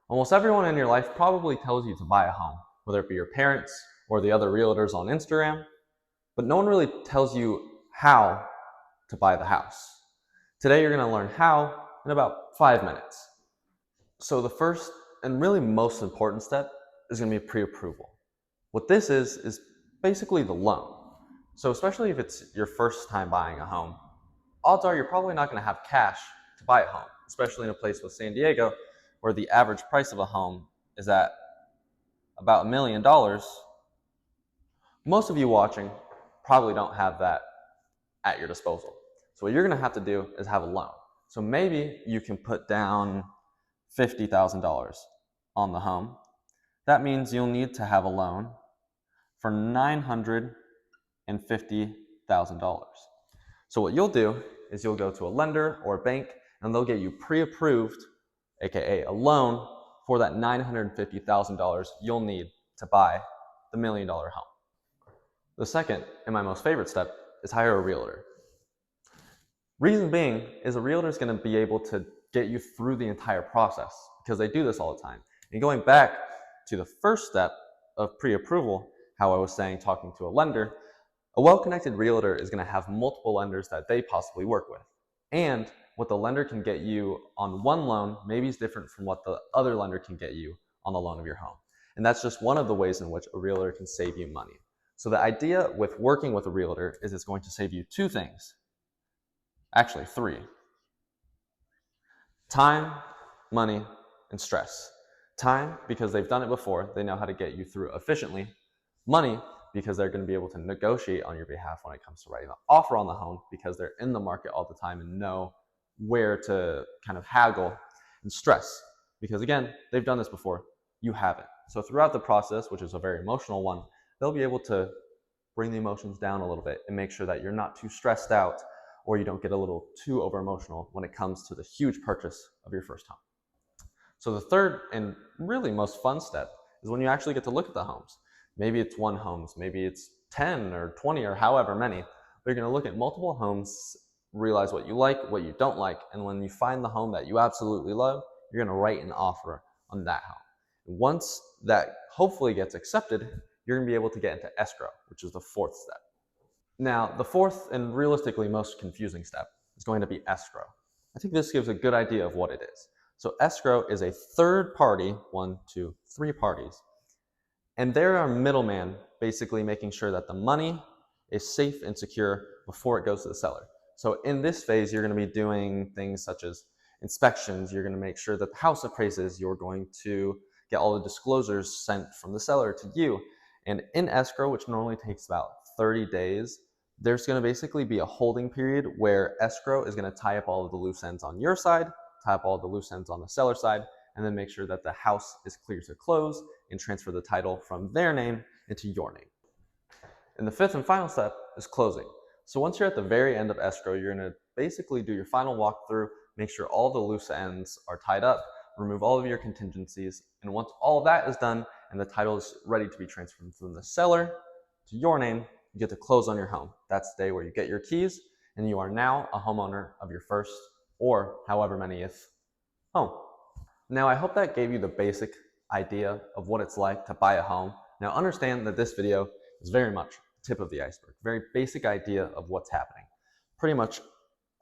Almost everyone in your life probably tells you to buy a home, whether it be your parents or the other realtors on Instagram, but no one really tells you how to buy the house. Today you're going to learn how in about 5 minutes. So the first and really most important step is going to be pre-approval. What this is basically the loan. So especially if it's your first time buying a home, odds are you're probably not going to have cash to buy a home, especially in a place with San Diego where the average price of a home is at about $1 million. Most of you watching probably don't have that at your disposal. So what you're going to have to do is have a loan. So maybe you can put down $50,000 on the home. That means you'll need to have a loan for $950,000. So what you'll do is you'll go to a lender or a bank and they'll get you pre-approved, aka a loan, for that $950,000 you'll need to buy the $1 million home. The second, and my most favorite step, is hire a realtor. Reason being is a realtor is going to be able to get you through the entire process because they do this all the time. And going back to the first step of pre-approval, how I was saying talking to a lender, a well-connected realtor is going to have multiple lenders that they possibly work with. And what the lender can get you on one loan maybe is different from what the other lender can get you on the loan of your home. And that's just one of the ways in which a realtor can save you money. So the idea with working with a realtor is it's going to save you two things. Actually, three. Time, money, and stress. Time, because they've done it before, they know how to get you through efficiently. Money, because they're going to be able to negotiate on your behalf when it comes to writing the offer on the home, because they're in the market all the time and know where to kind of haggle. And stress, because again, they've done this before, you haven't. So throughout the process, which is a very emotional one, they'll be able to bring the emotions down a little bit and make sure that you're not too stressed out or you don't get a little too over emotional when it comes to the huge purchase of your first home. So the third and really most fun step is when you actually get to look at the homes. Maybe it's one home, maybe it's 10 or 20 or however many, but you're going to look at multiple homes, realize what you like, what you don't like, and when you find the home that you absolutely love, you're going to write an offer on that home. And once that hopefully gets accepted, you're going to be able to get into escrow, which is the fourth step. Now, the fourth and realistically most confusing step is going to be escrow. I think this gives a good idea of what it is. So escrow is a third party, 1, 2, 3 parties, and they're a middleman basically making sure that the money is safe and secure before it goes to the seller. So in this phase, you're going to be doing things such as inspections, you're going to make sure that the house appraises, you're going to get all the disclosures sent from the seller to you. And in escrow, which normally takes about 30 days, there's going to basically be a holding period where escrow is going to tie up all of the loose ends on your side, tie up all the loose ends on the seller side, and then make sure that the house is clear to close and transfer the title from their name into your name. And the fifth and final step is closing. So once you're at the very end of escrow, you're going to basically do your final walkthrough, make sure all the loose ends are tied up, remove all of your contingencies, and once all of that is done and the title is ready to be transferred from the seller to your name, you get to close on your home. That's the day where you get your keys and you are now a homeowner of your first or however manyth home. Now, I hope that gave you the basic idea of what it's like to buy a home. Now, understand that this video is very much the tip of the iceberg, very basic idea of what's happening. Pretty much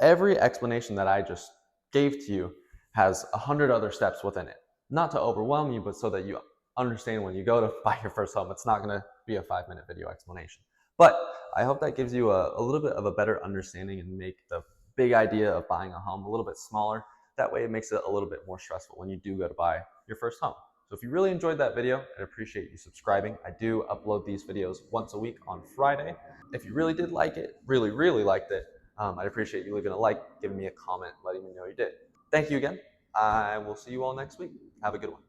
every explanation that I just gave to you has 100 other steps within it. Not to overwhelm you, but so that you understand when you go to buy your first home, it's not going to be a 5-minute video explanation. But I hope that gives you a little bit of a better understanding and make the big idea of buying a home a little bit smaller. That way it makes it a little bit more stressful when you do go to buy your first home. So if you really enjoyed that video, I'd appreciate you subscribing. I do upload these videos once a week on Friday. If you really did like it, really liked it, I'd appreciate you leaving a like, giving me a comment, letting me know you did. Thank you again. I will see you all next week. Have a good one.